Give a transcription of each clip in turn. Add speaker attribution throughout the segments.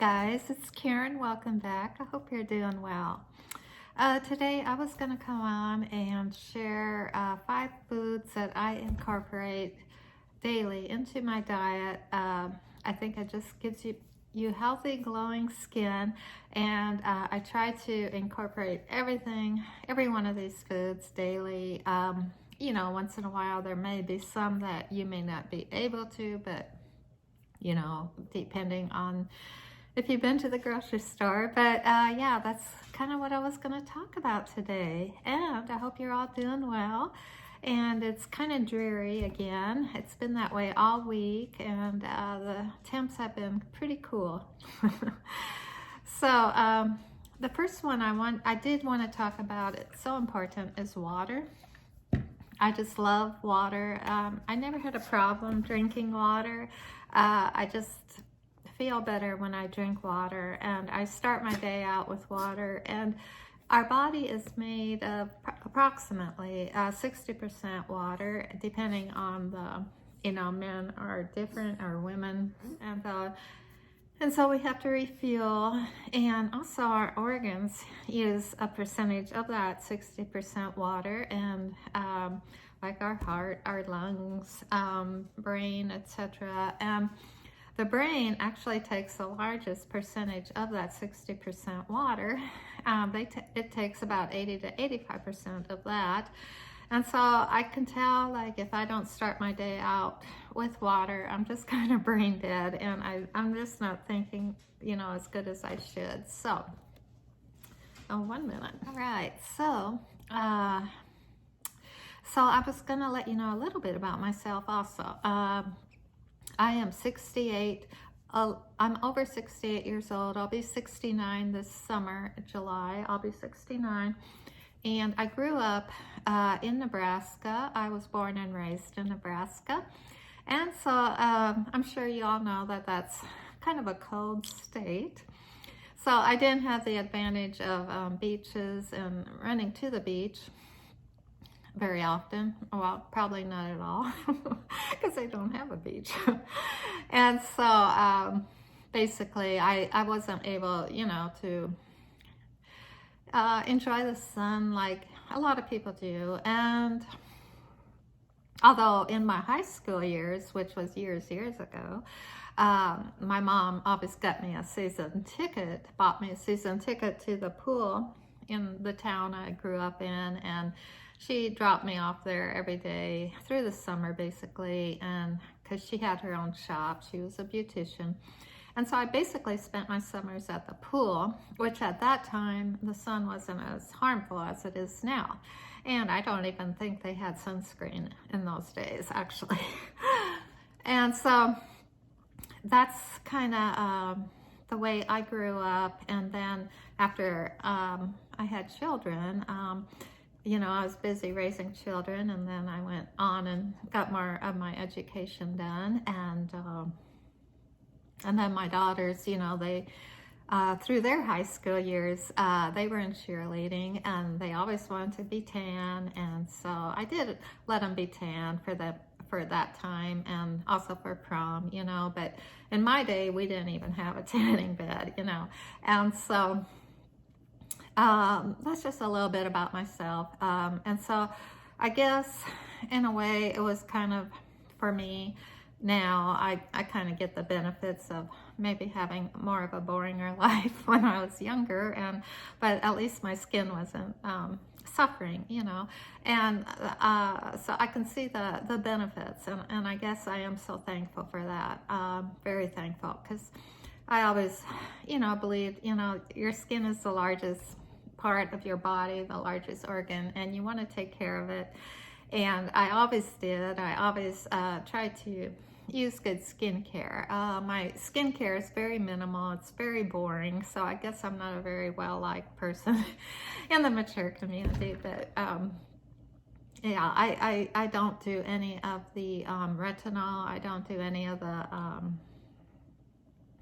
Speaker 1: guys, it's Karen. Welcome back. I hope you're doing well. Today I was going to come on and share 5 foods that I incorporate daily into my diet. I think it just gives you healthy, glowing skin, and I try to incorporate every one of these foods daily. Once in a while there may be some that you may not be able to, but depending on if you've been to the grocery store. But yeah, that's kind of what I was going to talk about today. And I hope you're all doing well. And it's kind of dreary again. It's been that way all week, and the temps have been pretty cool. So the first one I did want to talk about, it's so important, is water. I just love water. I never had a problem drinking water. I just feel better when I drink water, and I start my day out with water. And our body is made of approximately 60% water, depending on men are different, or women, and so we have to refuel. And also our organs use a percentage of that 60% water, and like our heart, our lungs, brain, etc. And the brain actually takes the largest percentage of that 60% water. It takes about 80 to 85% of that. And so I can tell, like, if I don't start my day out with water, I'm just kind of brain dead, and I'm just not thinking, as good as I should. So, 1 minute. All right. So I was going to let you know a little bit about myself also. I am 68. I'm over 68 years old. I'll be 69 this summer, July. I'll be 69. And I grew up in Nebraska. I was born and raised in Nebraska. And so I'm sure you all know that that's kind of a cold state. So I didn't have the advantage of beaches and running to the beach very often. Well, probably not at all, because I don't have a beach. And so basically I wasn't able, to enjoy the sun like a lot of people do. And although in my high school years, which was years ago, my mom always bought me a season ticket to the pool in the town I grew up in, and she dropped me off there every day through the summer, basically, and because she had her own shop, she was a beautician. And so I basically spent my summers at the pool, which at that time, the sun wasn't as harmful as it is now. And I don't even think they had sunscreen in those days, actually. And so that's kind of the way I grew up. And then after I had children, I was busy raising children, and then I went on and got more of my education done. And then my daughters, they through their high school years, they were in cheerleading, and they always wanted to be tan. And so I did let them be tan for that time, and also for prom, but in my day, we didn't even have a tanning bed, and so that's just a little bit about myself. And so I guess in a way it was kind of, for me now, I kind of get the benefits of maybe having more of a boringer life when I was younger, but at least my skin wasn't suffering, and so I can see the benefits, and I guess I am so thankful for that, very thankful, because I always, believed, your skin is the largest part of your body, the largest organ, and you want to take care of it. And I always did. I always tried to use good skincare. My skincare is very minimal. It's very boring. So I guess I'm not a very well-liked person in the mature community. But yeah, I don't do any of the retinol. I don't do any of the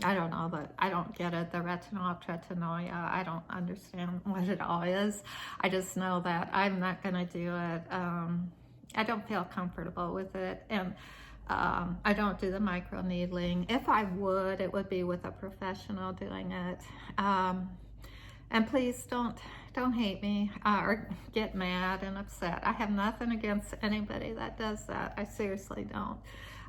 Speaker 1: I don't know, but I don't get it. The retinol, tretinoin, I don't understand what it all is. I just know that I'm not going to do it. I don't feel comfortable with it. And I don't do the micro needling. If I would, it would be with a professional doing it. And please don't hate me or get mad and upset. I have nothing against anybody that does that. I seriously don't.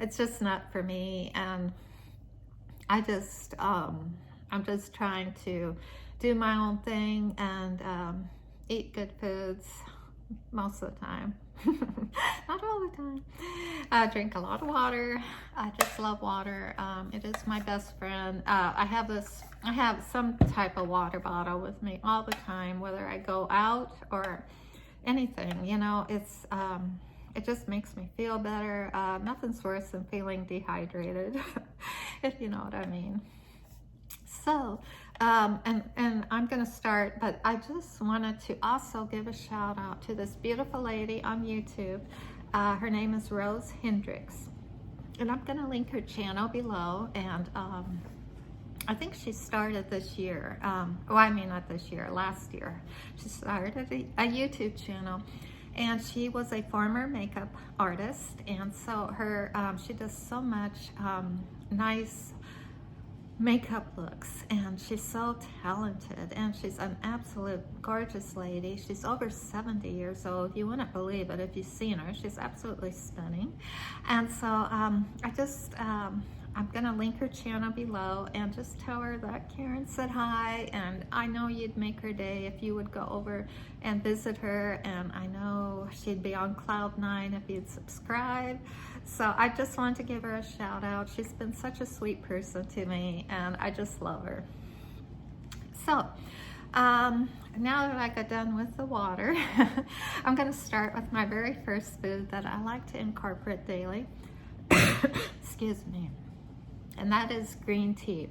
Speaker 1: It's just not for me, and I'm just trying to do my own thing and eat good foods most of the time. Not all the time. I drink a lot of water. I just love water. It is my best friend. I have some type of water bottle with me all the time, whether I go out or anything. You know, it just makes me feel better. Nothing's worse than feeling dehydrated, if you know what I mean. So, and I'm going to start, but I just wanted to also give a shout out to this beautiful lady on YouTube. Her name is Rose Hendricks, and I'm going to link her channel below. And I think she started this year. Well, I mean, not this year, last year. She started a YouTube channel, and she was a former makeup artist. And so she does so much nice makeup looks, and she's so talented, and she's an absolute gorgeous lady. She's over 70 years old. You wouldn't believe it if you've seen her. She's absolutely stunning. And so I'm gonna link her channel below, and just tell her that Karen said hi, and I know you'd make her day if you would go over and visit her, and I know she'd be on cloud 9 if you'd subscribe. So I just wanted to give her a shout out. She's been such a sweet person to me, and I just love her. So now that I got done with the water, I'm going to start with my very first food that I like to incorporate daily. Excuse me. And that is green tea.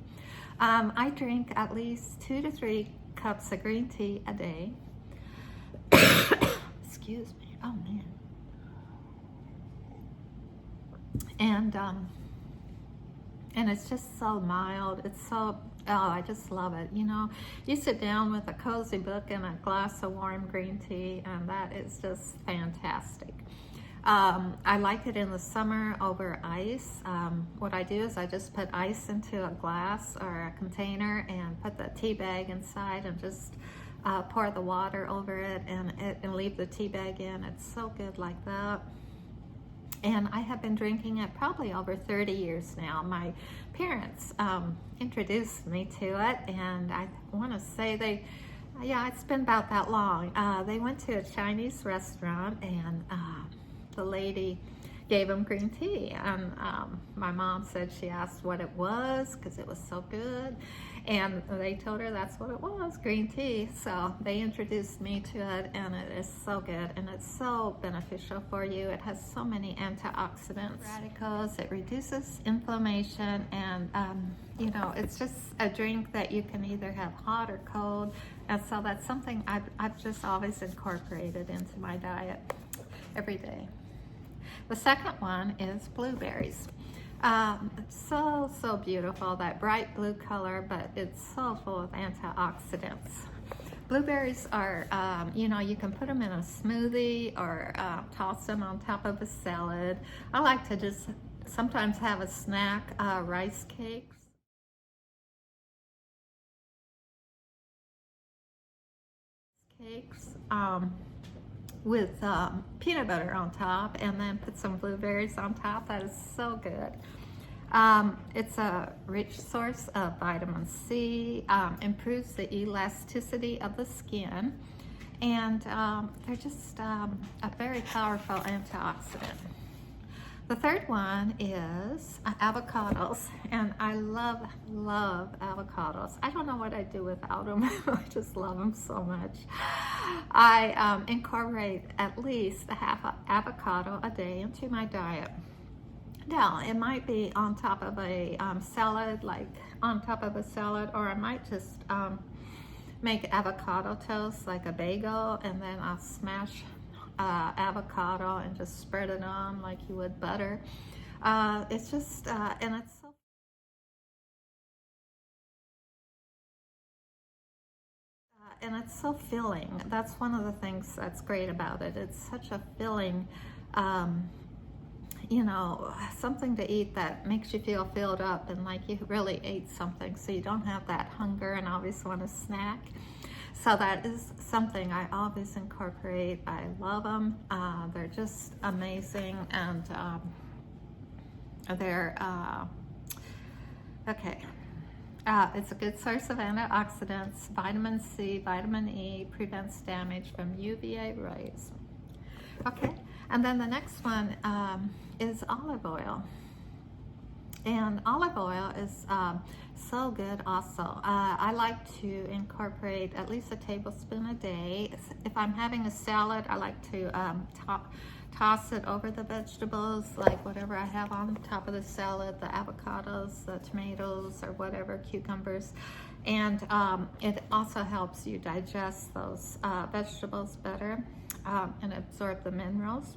Speaker 1: I drink at least 2 to 3 cups of green tea a day. Excuse me. Oh man. And it's just so mild. It's so, oh, I just love it. You know, you sit down with a cozy book and a glass of warm green tea, and that is just fantastic. I like it in the summer over ice. What I do is I just put ice into a glass or a container and put the tea bag inside, and just pour the water over it and leave the tea bag in. It's so good like that. And I have been drinking it probably over 30 years now. My parents introduced me to it, and I want to say it's been about that long. They went to a Chinese restaurant, and the lady gave them green tea, and my mom said she asked what it was because it was so good, and they told her that's what it was, green tea. So they introduced me to it, and it is so good, and it's so beneficial for you. It has so many antioxidants, radicals, it reduces inflammation, and you know, it's just a drink that you can either have hot or cold, and so that's something I've just always incorporated into my diet every day. The second one is blueberries. It's so beautiful, that bright blue color, but it's so full of antioxidants. Blueberries are, you know, you can put them in a smoothie or toss them on top of a salad. I like to just sometimes have a snack, rice cakes. With peanut butter on top, and then put some blueberries on top. That is so good. It's a rich source of vitamin C, improves the elasticity of the skin, and they're just a very powerful antioxidant. The third one is avocados, and I love avocados. I don't know what I'd do without them. I just love them so much. I incorporate at least a half avocado a day into my diet. Now, it might be on top of a salad, like on top of a salad, or I might just make avocado toast, like a bagel, and then I'll smash avocado and just spread it on like you would butter. It's just, and it's so filling. That's one of the things that's great about it. It's such a filling you know, something to eat that makes you feel filled up and like you really ate something, so you don't have that hunger and always want a snack. So that is something I always incorporate. I love them. They're just amazing, and they're okay. It's a good source of antioxidants, vitamin C, vitamin E, prevents damage from UVA rays. Okay, and then the next one is olive oil. And olive oil is so good also. I like to incorporate at least a tablespoon a day. If I'm having a salad, I like to toss it over the vegetables, like whatever I have on top of the salad, the avocados, the tomatoes, or whatever, cucumbers. And it also helps you digest those vegetables better and absorb the minerals.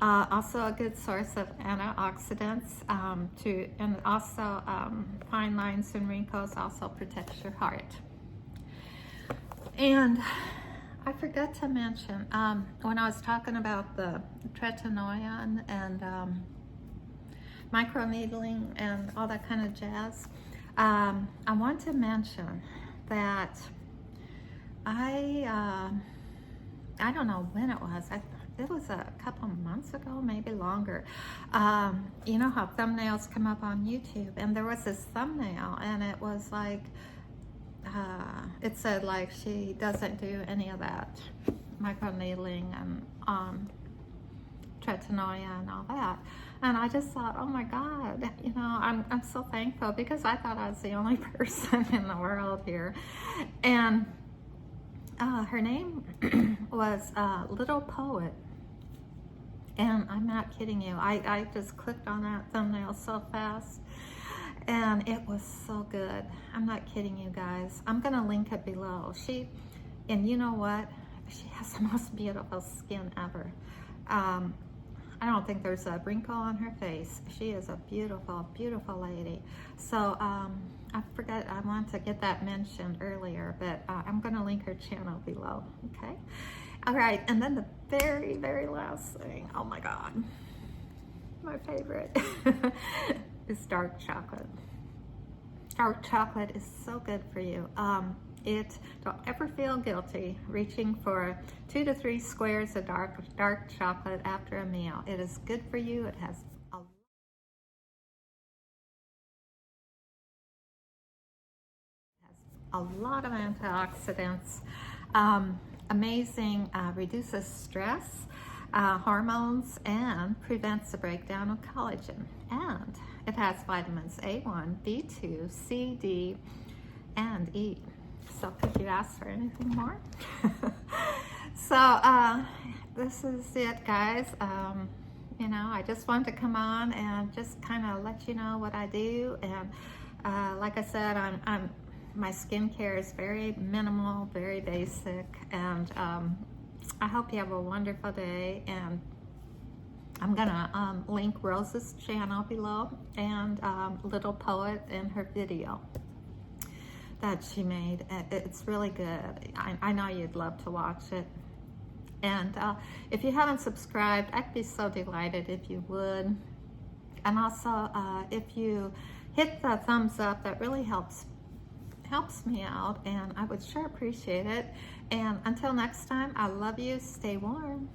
Speaker 1: Also a good source of antioxidants, and also fine lines and wrinkles, also protects your heart. And I forgot to mention, when I was talking about the tretinoin and microneedling and all that kind of jazz, I want to mention that I don't know when it was. It was a couple months ago, maybe longer. You know how thumbnails come up on YouTube, and there was this thumbnail, and it was like, it said like she doesn't do any of that microneedling and tretinoin and all that. And I just thought, oh my God, you know, I'm so thankful, because I thought I was the only person in the world here. And her name was Little Poet. And I'm not kidding you. I just clicked on that thumbnail so fast, and it was so good. I'm not kidding you guys. I'm gonna link it below. And you know what? She has the most beautiful skin ever. I don't think there's a wrinkle on her face. She is a beautiful, beautiful lady. So I forgot, I want to get that mentioned earlier, but I'm gonna link her channel below, okay? All right, and then the very, very last thing, oh my God, my favorite is dark chocolate. Dark chocolate is so good for you. Don't ever feel guilty reaching for 2 to 3 squares of dark chocolate after a meal. It is good for you. It has a lot of antioxidants. Amazing, reduces stress, hormones, and prevents the breakdown of collagen. And it has vitamins A1, B2, C, D, and E. So could you ask for anything more? So this is it, guys. You know, I just wanted to come on and just kind of let you know what I do. And like I said, my skincare is very minimal, very basic, and I hope you have a wonderful day. And I'm gonna link Rose's channel below, and Little Poet in her video that she made. It's really good. I know you'd love to watch it. And if you haven't subscribed, I'd be so delighted if you would. And also, if you hit the thumbs up, that really helps me out, and I would sure appreciate it. And until next time, I love you. Stay warm.